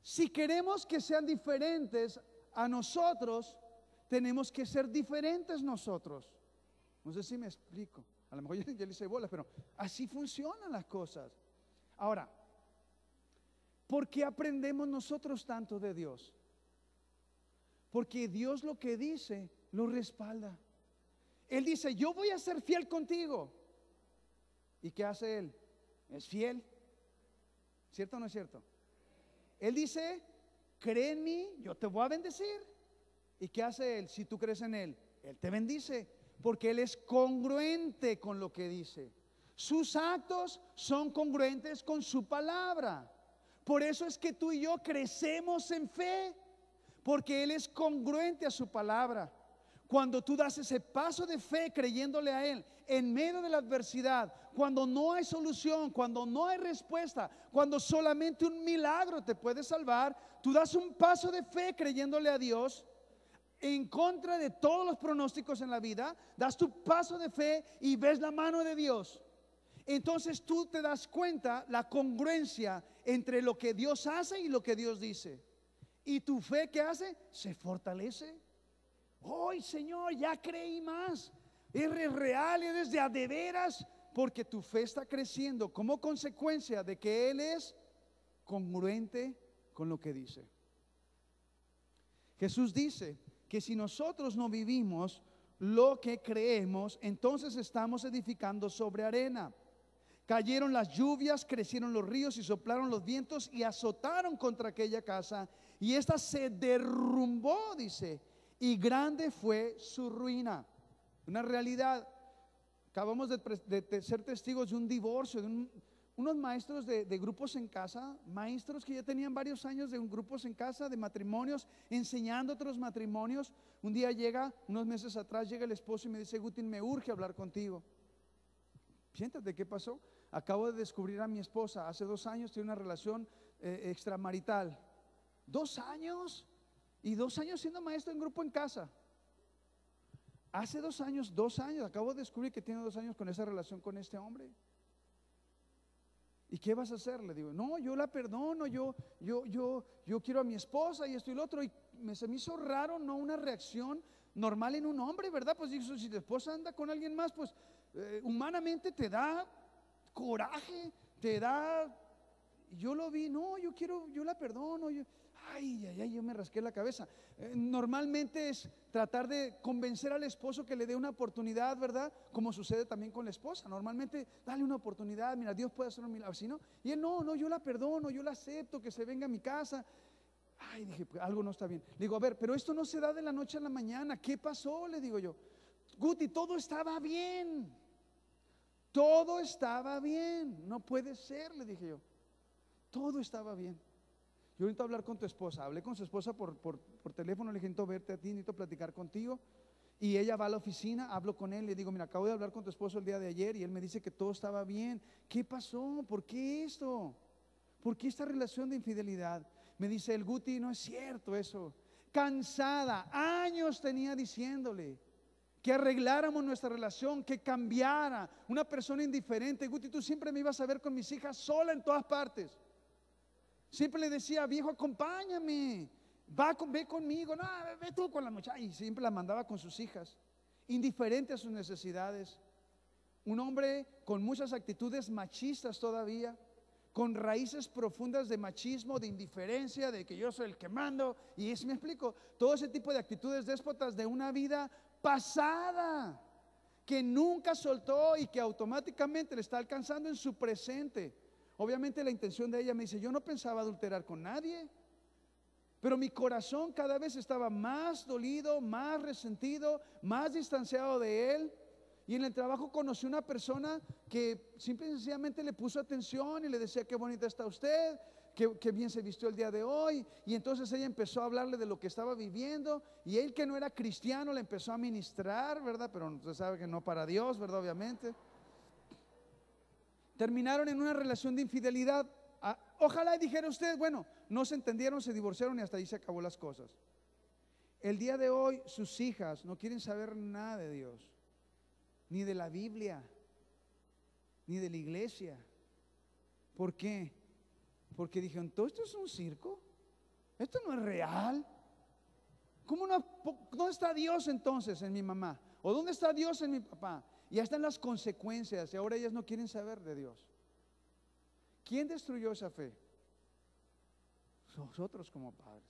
Si queremos que sean diferentes a nosotros, tenemos que ser diferentes nosotros. No sé si me explico. A lo mejor ya le hice bolas, pero así funcionan las cosas. Ahora, ¿por qué aprendemos nosotros tanto de Dios? Porque Dios lo que dice lo respalda. Él dice: yo voy a ser fiel contigo. ¿Y qué hace Él? Es fiel. ¿Cierto o no es cierto? Él dice: cree en mí, yo te voy a bendecir. ¿Y qué hace Él? Si tú crees en Él, Él te bendice, porque Él es congruente con lo que dice. Sus actos son congruentes con su palabra. Por eso es que tú y yo crecemos en fe, porque Él es congruente a su palabra. Cuando tú das ese paso de fe creyéndole a Él en medio de la adversidad, cuando no hay solución, cuando no hay respuesta, cuando solamente un milagro te puede salvar, tú das un paso de fe creyéndole a Dios en contra de todos los pronósticos en la vida, das tu paso de fe y ves la mano de Dios. Entonces tú te das cuenta la congruencia entre lo que Dios hace y lo que Dios dice. Y tu fe, ¿qué hace? Se fortalece. Hoy, Señor, ya creí más. Eres real, eres de a de veras, porque tu fe está creciendo como consecuencia de que Él es congruente con lo que dice. Jesús dice que si nosotros no vivimos lo que creemos, entonces estamos edificando sobre arena. Cayeron las lluvias, crecieron los ríos y soplaron los vientos y azotaron contra aquella casa, y ésta se derrumbó, dice, y grande fue su ruina. Una realidad. Acabamos de ser testigos de un divorcio, de unos maestros de grupos en casa, maestros que ya tenían varios años de grupos en casa, de matrimonios, enseñando otros matrimonios. Un día llega, unos meses atrás, llega el esposo y me dice: Guti, me urge hablar contigo. Siéntate, ¿qué pasó? Acabo de descubrir a mi esposa, hace 2 años tiene una relación extramarital. 2 años, y 2 años siendo maestro en grupo en casa. Hace 2 años, acabo de descubrir que tiene 2 años con esa relación con este hombre. ¿Y qué vas a hacer? Le digo: no, yo la perdono, yo quiero a mi esposa y esto y lo otro. Y se me hizo raro, no una reacción normal en un hombre, ¿verdad? Pues digo, si tu esposa anda con alguien más, pues humanamente te da coraje, te da. Yo lo vi, no, yo la perdono. Yo me rasqué la cabeza. Normalmente es tratar de convencer al esposo que le dé una oportunidad, ¿verdad? Como sucede también con la esposa. Normalmente, dale una oportunidad, mira, Dios puede hacer un milagro. Si no, y él, no, yo la perdono, yo la acepto, que se venga a mi casa. Dije, pues algo no está bien. Le digo: a ver, pero esto no se da de la noche a la mañana. ¿Qué pasó? Le digo yo. Guti, todo estaba bien. Todo estaba bien. No puede ser, le dije yo. Todo estaba bien. Yo necesito hablar con tu esposa. Hablé con su esposa por teléfono. Le dije: necesito verte a ti, necesito platicar contigo. Y ella va a la oficina, hablo con él, le digo: mira, acabo de hablar con tu esposo el día de ayer y él me dice que todo estaba bien. ¿Qué pasó? ¿Por qué esto? ¿Por qué esta relación de infidelidad? Me dice el: Guti, no es cierto eso. Cansada, años tenía diciéndole que arregláramos nuestra relación, que cambiara. Una persona indiferente. Guti, tú siempre me ibas a ver con mis hijas sola en todas partes. Siempre le decía: viejo, acompáñame, ve conmigo. No, ve tú con la muchacha. Y siempre la mandaba con sus hijas, indiferente a sus necesidades. Un hombre con muchas actitudes machistas todavía, con raíces profundas de machismo, de indiferencia, de que yo soy el que mando. Y me explico, todo ese tipo de actitudes déspotas de una vida pasada, que nunca soltó y que automáticamente le está alcanzando en su presente. Obviamente la intención de ella, me dice: yo no pensaba adulterar con nadie, pero mi corazón cada vez estaba más dolido, más resentido, más distanciado de él. Y en el trabajo conocí una persona que simple y sencillamente le puso atención y le decía: qué bonita está usted, qué bien se vistió el día de hoy. Y entonces ella empezó a hablarle de lo que estaba viviendo, y él, que no era cristiano, le empezó a ministrar, ¿verdad? Pero usted sabe que no para Dios, ¿verdad? Obviamente. Terminaron en una relación de infidelidad. Ojalá dijera usted: bueno, no se entendieron, se divorciaron y hasta ahí se acabó las cosas. El día de hoy sus hijas no quieren saber nada de Dios, ni de la Biblia, ni de la iglesia. ¿Por qué? Porque dijeron: todo esto es un circo. Esto no es real. ¿Cómo no? ¿Dónde está Dios entonces en mi mamá? ¿O dónde está Dios en mi papá? Y ya están las consecuencias y ahora ellas no quieren saber de Dios. ¿Quién destruyó esa fe? Nosotros como padres.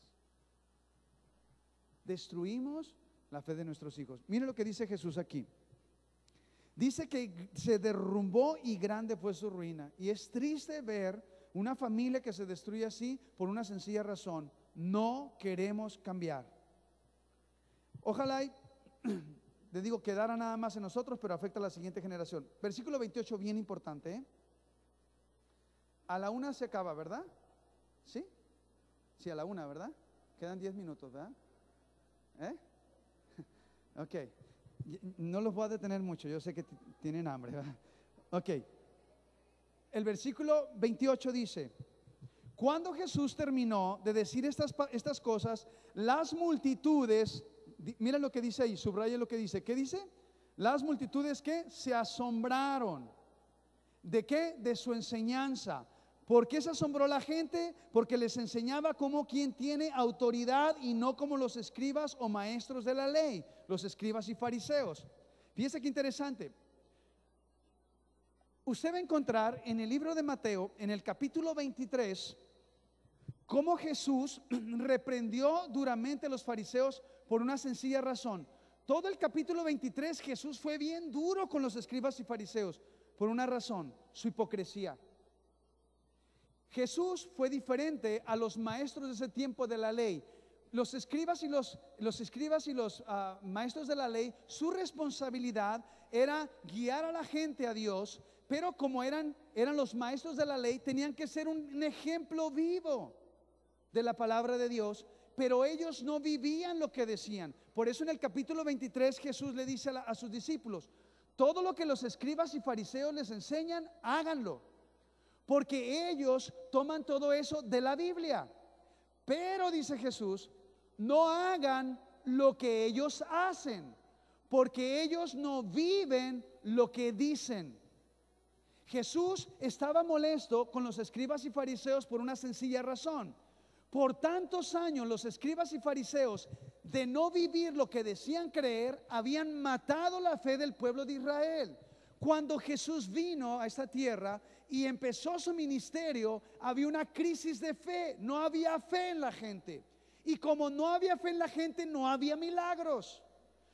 Destruimos la fe de nuestros hijos. Miren lo que dice Jesús aquí. Dice que se derrumbó y grande fue su ruina. Y es triste ver una familia que se destruye así por una sencilla razón: no queremos cambiar. Ojalá le digo, quedara nada más en nosotros, pero afecta a la siguiente generación. Versículo 28, bien importante, ¿eh? A la 1 se acaba, ¿verdad? ¿Sí? Sí, a la 1, ¿verdad? Quedan 10 minutos, ¿verdad? Ok. No los voy a detener mucho, yo sé que tienen hambre, ¿verdad? Ok. El versículo 28 dice: cuando Jesús terminó de decir estas cosas, las multitudes, mira lo que dice ahí, subraya lo que dice. ¿Qué dice? Las multitudes que se asombraron. ¿De qué? De su enseñanza. ¿Por qué se asombró la gente? Porque les enseñaba como quien tiene autoridad y no como los escribas o maestros de la ley, los escribas y fariseos. Fíjese qué interesante. Usted va a encontrar en el libro de Mateo, en el capítulo 23, cómo Jesús reprendió duramente a los fariseos por una sencilla razón. Todo el capítulo 23 Jesús fue bien duro con los escribas y fariseos por una razón: su hipocresía. Jesús fue diferente a los maestros de ese tiempo de la ley. Los escribas y los maestros de la ley, su responsabilidad era guiar a la gente a Dios, pero como eran los maestros de la ley, tenían que ser un ejemplo vivo de la palabra de Dios, pero ellos no vivían lo que decían. Por eso en el capítulo 23 Jesús le dice a sus discípulos: todo lo que los escribas y fariseos les enseñan, háganlo, porque ellos toman todo eso de la Biblia. Pero dice Jesús, no hagan lo que ellos hacen, porque ellos no viven lo que dicen. Jesús estaba molesto con los escribas y fariseos por una sencilla razón. Por tantos años los escribas y fariseos, de no vivir lo que decían creer, habían matado la fe del pueblo de Israel. Cuando Jesús vino a esta tierra y empezó su ministerio, había una crisis de fe. No había fe en la gente. Y como no había fe en la gente, no había milagros.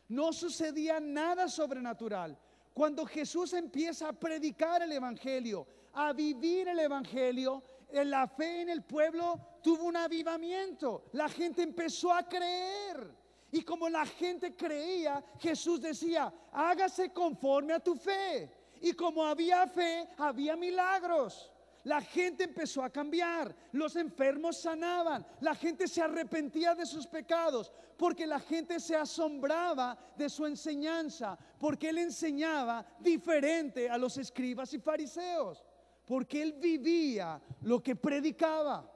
No sucedía nada sobrenatural. Cuando Jesús empieza a predicar el evangelio, a vivir el evangelio, la fe en el pueblo tuvo un avivamiento. La gente empezó a creer. Y como la gente creía, Jesús decía: hágase conforme a tu fe. Y como había fe, había milagros. La gente empezó a cambiar, los enfermos sanaban, la gente se arrepentía de sus pecados, porque la gente se asombraba de su enseñanza, porque él enseñaba diferente a los escribas y fariseos, porque él vivía lo que predicaba.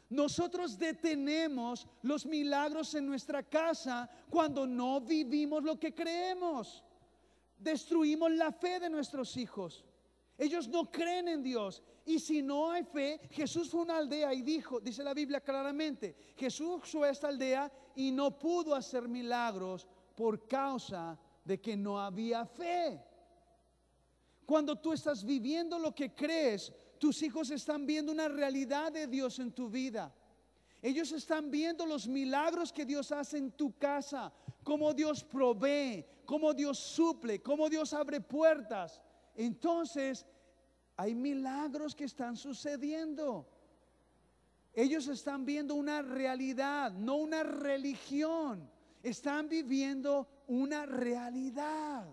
Nosotros detenemos los milagros en nuestra casa cuando no vivimos lo que creemos. Destruimos la fe de nuestros hijos. Ellos no creen en Dios. Y si no hay fe, Jesús fue a una aldea y dijo, dice la Biblia claramente, Jesús fue a esta aldea y no pudo hacer milagros por causa de que no había fe. Cuando tú estás viviendo lo que crees, tus hijos están viendo una realidad de Dios en tu vida. Ellos están viendo los milagros que Dios hace en tu casa, cómo Dios provee, cómo Dios suple, cómo Dios abre puertas. Entonces hay milagros que están sucediendo. Ellos están viendo una realidad, no una religión. Están viviendo una realidad.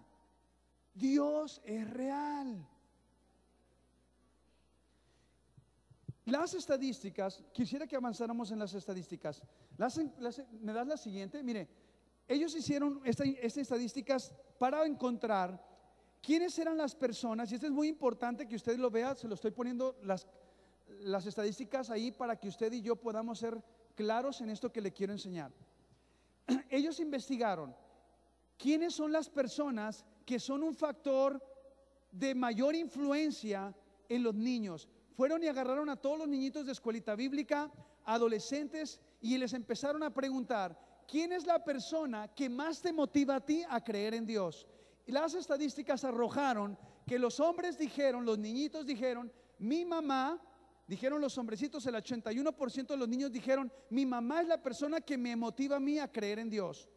Dios es real. Las estadísticas, quisiera que avanzáramos en las estadísticas. ¿Me das la siguiente? Mire, ellos hicieron estas estadísticas para encontrar quiénes eran las personas, y esto es muy importante que usted lo vea. Se lo estoy poniendo las estadísticas ahí para que usted y yo podamos ser claros en esto que le quiero enseñar. Ellos investigaron quiénes son las personas que son un factor de mayor influencia en los niños. Fueron y agarraron a todos los niñitos de escuelita bíblica, adolescentes, y les empezaron a preguntar: ¿quién es la persona que más te motiva a ti a creer en Dios? Y las estadísticas arrojaron que los hombres dijeron, los niñitos dijeron, mi mamá. Dijeron los hombrecitos, el 81% de los niños dijeron: mi mamá es la persona que me motiva a mí a creer en Dios.